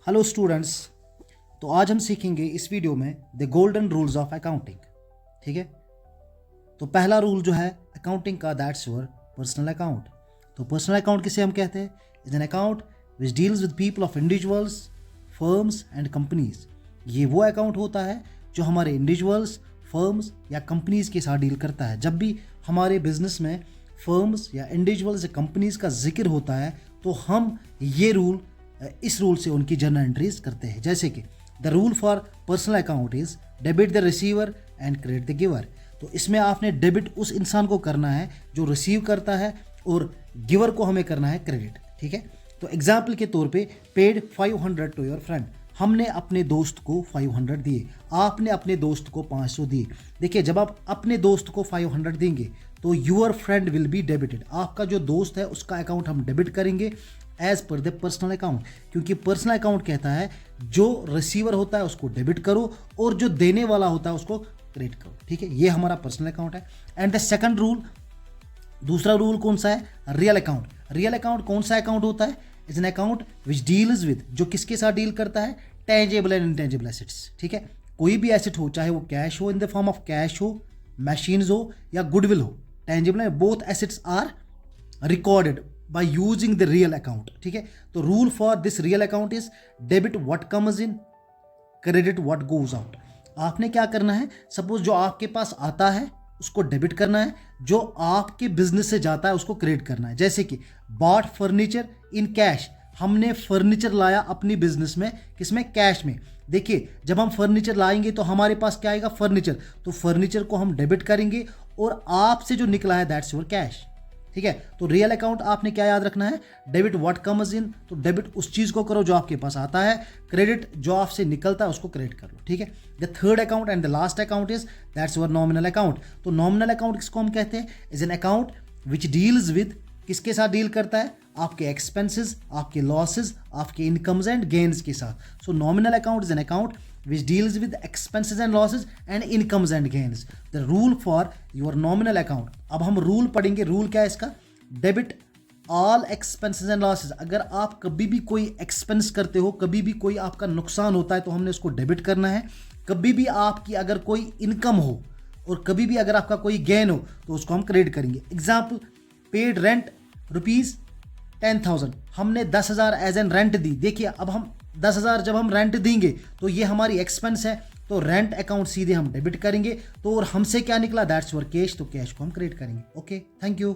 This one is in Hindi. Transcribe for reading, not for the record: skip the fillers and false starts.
Hello students. तो आज हम सीखेंगे इस वीडियो में the golden rules of accounting. ठीक है, तो पहला रूल जो है अकाउंटिंग का, दैट्स योर पर्सनल अकाउंट। तो पर्सनल अकाउंट किसे हम कहते हैं? Is an account which deals with people of individuals, firms and companies. ये वो अकाउंट होता है जो हमारे इंडिविजुअल्स, फर्म्स या कंपनीज के साथ डील करता है। जब भी हमारे बिजनेस में फर्म्स या इंडिविजुअल्स या कंपनीज का जिक्र होता है तो हम इस रूल से उनकी जर्नल एंट्रीज करते हैं। जैसे कि the rule for personal account is debit the receiver and credit the giver. तो इसमें आपने डेबिट उस इंसान को करना है जो रिसीव करता है और गिवर को हमें करना है क्रेडिट। ठीक है, तो एग्जाम्पल के तौर पे पेड 500 टू योर फ्रेंड। हमने अपने दोस्त को 500 दिए, आपने अपने दोस्त को 500 दिए। देखिए, जब आप अपने दोस्त को 500 देंगे तो your friend will be debited. आपका जो दोस्त है उसका अकाउंट हम डेबिट करेंगे as per the personal account, क्योंकि पर्सनल अकाउंट कहता है जो रिसीवर होता है उसको डेबिट करो और जो देने वाला होता है उसको क्रेडिट करो। ठीक है, ये हमारा पर्सनल अकाउंट है। एंड द सेकंड रूल, दूसरा रूल कौन सा है? Real account. रियल अकाउंट कौन सा अकाउंट होता है? Is an account which deals with, जो किसके साथ डील करता है? Tangible and intangible assets. ठीक है, कोई भी एसेट हो, चाहे वो कैश हो, in the form of cash हो, मशीन्स हो या गुडविल हो, टेंजेबल है, both assets are recorded by using the real account। ठीक है, तो rule for this real account is debit what comes in, credit what goes out. आपने क्या करना है? सपोज जो आपके पास आता है उसको डेबिट करना है, जो आपके बिजनेस से जाता है उसको क्रेडिट करना है। जैसे कि बॉट फर्नीचर इन कैश, हमने फर्नीचर लाया अपनी बिजनेस में, किसमें? कैश में। देखिए, जब हम फर्नीचर लाएंगे तो हमारे पास क्या आएगा? फर्नीचर। तो फर्नीचर को हम डेबिट करेंगे और आपसे जो निकला है दैट्स योर कैश। ठीक है, तो रियल अकाउंट आपने क्या याद रखना है? डेबिट व्हाट कम्स इन, तो डेबिट उस चीज को करो जो आपके पास आता है, क्रेडिट जो आपसे निकलता है उसको क्रेडिट कर लो। ठीक है, the third account and the last account is that's your nominal account. तो नॉमिनल अकाउंट किसको हम कहते हैं? Is an account which deals with, किसके साथ डील करता है? आपके एक्सपेंसेस, आपके लॉसेज, आपके इनकम्स एंड गेन्स के साथ। सो nominal account is an account which deals with expenses and losses and incomes and gains. The rule for your nominal account, अब हम रूल पढ़ेंगे। रूल क्या है इसका? Debit all expenses and losses. अगर आप कभी भी कोई एक्सपेंस करते हो, कभी भी कोई आपका नुकसान होता है तो हमने उसको डेबिट करना है। कभी भी आपकी अगर कोई इनकम हो और कभी भी अगर आपका कोई गेन हो तो उसको हम क्रेडिट करेंगे। एग्जाम्पल, पेड रेंट ₹10,000, हमने 10,000 एज एन रेंट दी। देखिए, अब हम 10,000 जब हम रेंट देंगे तो ये हमारी एक्सपेंस है, तो रेंट अकाउंट सीधे हम डेबिट करेंगे। तो और हमसे क्या निकला? दैट्स योर कैश, तो कैश को हम क्रेडिट करेंगे। Okay, thank you.